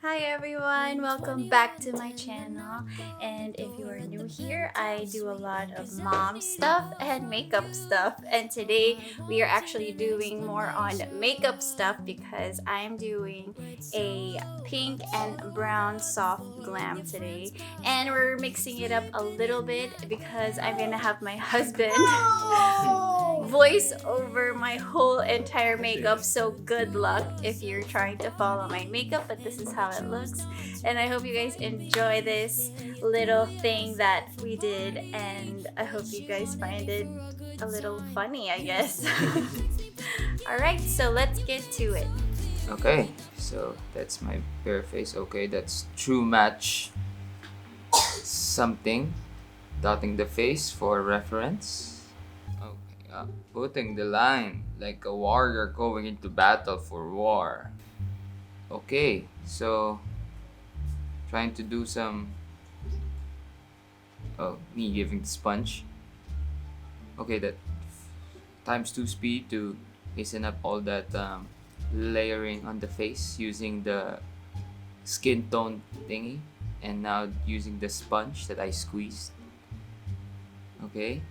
Hi everyone, welcome back to my channel. And if you are new here, I do a lot of mom stuff and makeup stuff. And today we are actually doing more on makeup stuff because I'm doing a pink and brown soft glam today. And we're mixing it up a little bit because I'm gonna have my husband voice over my whole entire makeup. So good luck if you're trying to follow my makeup, but this is how it looks. And I hope you guys enjoy this little thing that we did, and I hope you guys find it a little funny, I guess. Alright, so let's get to it. Okay, so that's my bare face. Okay, that's true match something. Dotting the face for reference. Okay, putting the line like a warrior going into battle for war. Okay, so trying to do some. Oh, me giving the sponge. Okay, that times 2 speed to hasten up all that layering on the face using the skin tone thingy, and now using the sponge that I squeezed. Okay,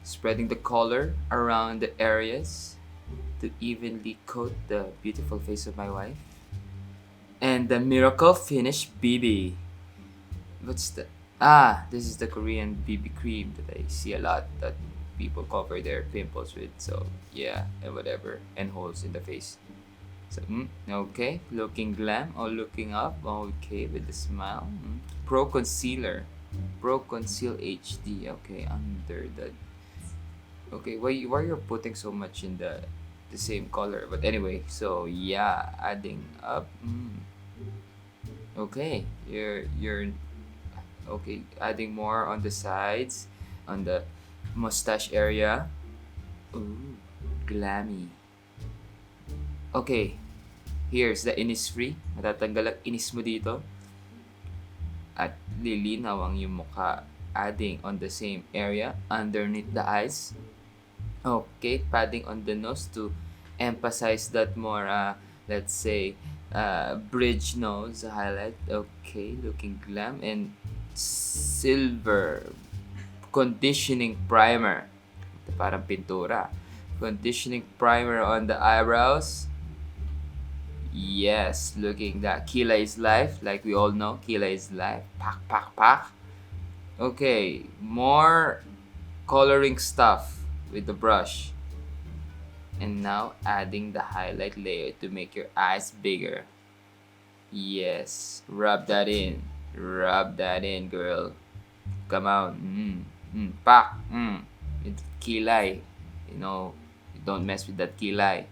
spreading the color around the areas to evenly coat the beautiful face of my wife. And the miracle finish BB. What's the this is the Korean BB cream that I see a lot that people cover their pimples with. So yeah, and whatever, and holes in the face. So okay, looking glam or looking up. Okay, with the smile. Pro Concealer, Pro Conceal HD. Okay, under the. Okay, why you're putting so much in the same color? But anyway, so yeah, adding up. Okay, you're okay. Adding more on the sides, on the mustache area. Ooh, glammy. Okay, here's the Innisfree. Matatanggal ang inis mo dito. At lilinaw ang iyong mukha. Adding on the same area underneath the eyes. Okay, padding on the nose to emphasize that more, let's say, bridge nose highlight. Okay, looking glam. And silver conditioning primer. Ito parang pintura. Conditioning primer on the eyebrows. Yes, looking that Kila is life, like we all know, Kila is life. Pak, pak, pak. Okay, more coloring stuff with the brush. And now adding the highlight layer to make your eyes bigger. Yes, rub that in. Rub that in, girl. Come on. Pak. With kilay. You don't mess with that kilay.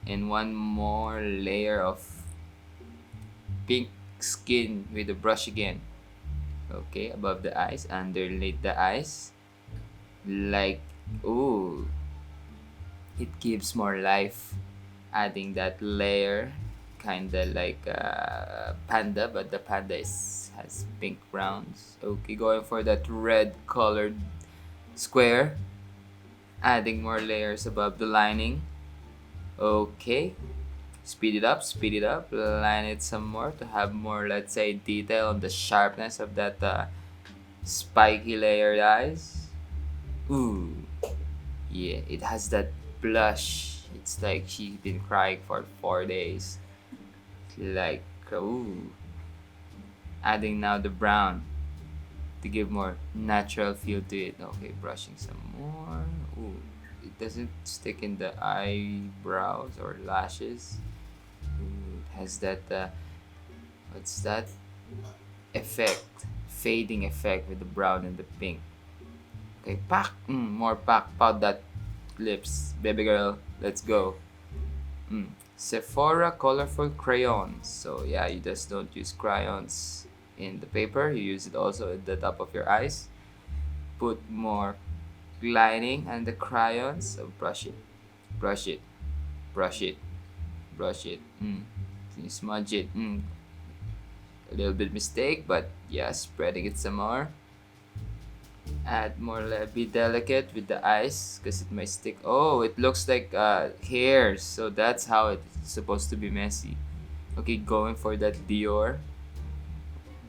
And one more layer of pink skin with the brush again. Okay, above the eyes, underneath the eyes. Like, ooh, it gives more life. Adding that layer, kinda like a panda, but the panda has pink browns. Okay, going for that red colored square. Adding more layers above the lining. Okay, speed it up, line it some more to have more, let's say, detail on the sharpness of that spiky layered eyes. Ooh, yeah, it has that blush. It's like she's been crying for 4 days. Like, ooh. Adding now the brown to give more natural feel to it. Okay, brushing some more. Ooh, it doesn't stick in the eyebrows or lashes. Ooh, it has that what's that effect, fading effect with the brown and the pink. Okay, pack. More pack. Pout that lips, baby girl. Let's go. Sephora colorful crayons. So yeah, you just don't use crayons in the paper. You use it also at the top of your eyes. Put more lining and the crayons. So brush it, brush it, brush it, brush it. You smudge it. A little bit mistake, but yeah, spreading it some more. Add more, be delicate with the eyes because it might stick. Oh, it looks like hairs, so that's how it's supposed to be messy. Okay, going for that Dior.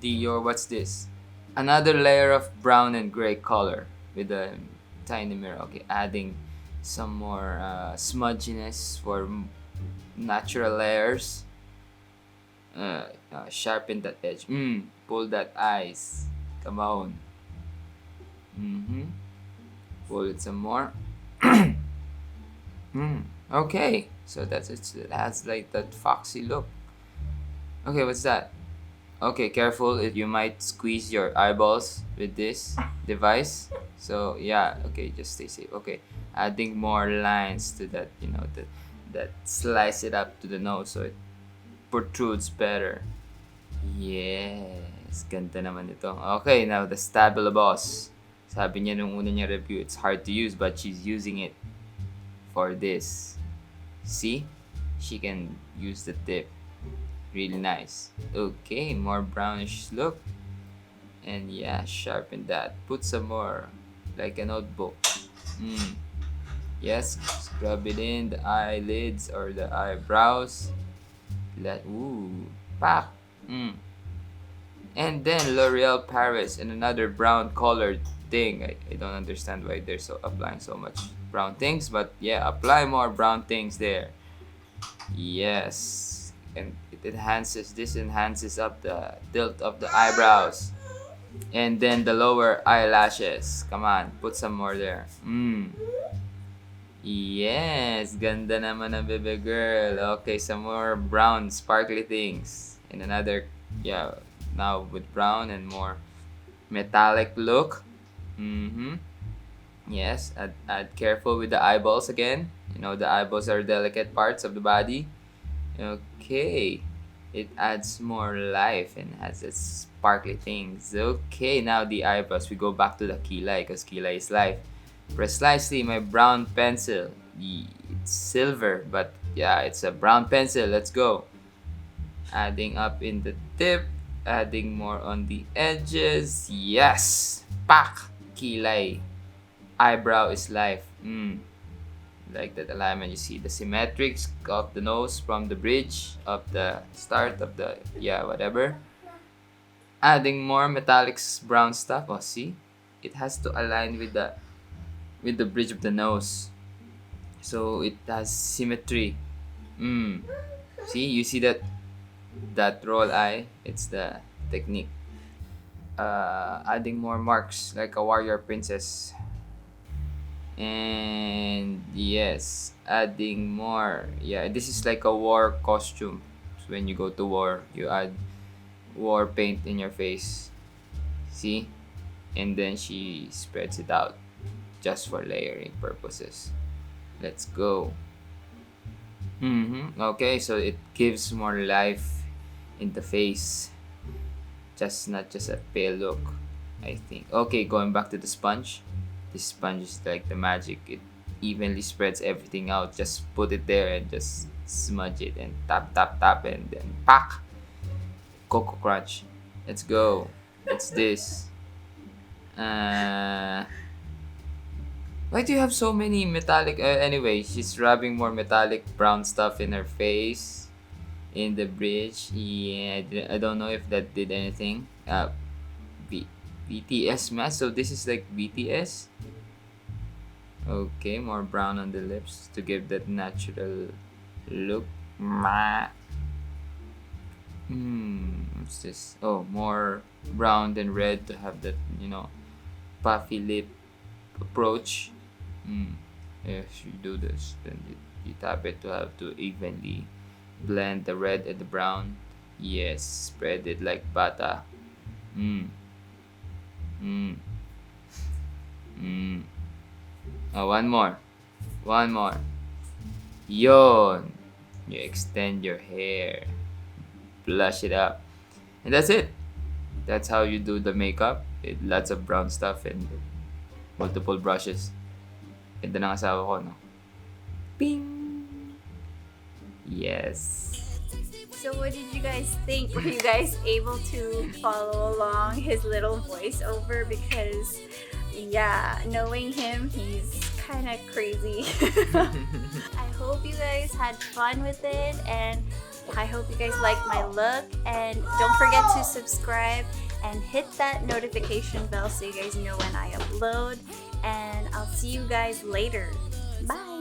Dior, what's this? Another layer of brown and gray color with a tiny mirror. Okay, adding some more smudginess for natural layers. Sharpen that edge. Pull that eyes. Come on. Pull it some more. Okay, so that's it. It has like that foxy look. Okay, what's that? Okay, careful. You might squeeze your eyeballs with this device. So yeah, okay, just stay safe. Okay, adding more lines to that, that slice it up to the nose so it protrudes better. Yes, ganda naman ito. Okay, now the Stabilo boss. Sabi niya nung una niya review, it's hard to use, but she's using it for this. See? She can use the tip. Really nice. Okay, more brownish look. And yeah, sharpen that. Put some more, like a notebook. Yes, scrub it in the eyelids or the eyebrows. Pact. And then L'Oreal Paris and another brown colored thing. I don't understand why they're so applying so much brown things, but yeah, apply more brown things there. Yes, and this enhances up the tilt of the eyebrows. And then the lower eyelashes. Come on, put some more there. Yes, ganda naman ng baby girl. Okay, some more brown sparkly things. And another, yeah, now with brown and more metallic look. Yes, add careful with the eyeballs again. The eyeballs are delicate parts of the body. Okay, it adds more life and has its sparkly things. Okay, now the eyebrows. We go back to the kilay because kilay is life. Precisely my brown pencil. It's silver, but yeah, it's a brown pencil. Let's go. Adding up in the tip, adding more on the edges. Yes! Pact! Kilay. Eyebrow is life. Like that alignment, you see the symmetrics of the nose from the bridge of the start of the, whatever. Adding more metallic brown stuff. Oh, see? It has to align with the bridge of the nose. So it has symmetry. See, you see that roll eye? It's the technique. Adding more marks like a warrior princess. And yes, adding more. Yeah, this is like a war costume. So when you go to war, you add war paint in your face. See? And then she spreads it out just for layering purposes. Let's go. Okay, so it gives more life in the face. Not just a pale look, I think. Okay, going back to the sponge. This sponge is like the magic. It evenly spreads everything out. Just put it there and just smudge it and tap, tap, tap, and then pack. Cocoa Crunch. Let's go. What's this? Why do you have so many metallic? Anyway, she's rubbing more metallic brown stuff in her face, in the bridge. Yeah, I don't know if that did anything. BTS mask. So this is like BTS. Okay, more brown on the lips to give that natural look. What's this? Oh, more brown than red to have that, puffy lip approach. If you do this, then you tap it to have to evenly blend the red and the brown. Yes, spread it like bata. Oh, one more. Yon. You extend your hair, blush it up, and that's it. That's how you do the makeup. Lots of brown stuff and multiple brushes. Ganda ng asawa ko, no? Bing! Yes. So what did you guys think? Were you guys able to follow along his little voiceover? Because knowing him, he's kind of crazy. I hope you guys had fun with it, and I hope you guys like my look, and don't forget to subscribe and hit that notification bell so you guys know when I upload, and I'll see you guys later. Bye!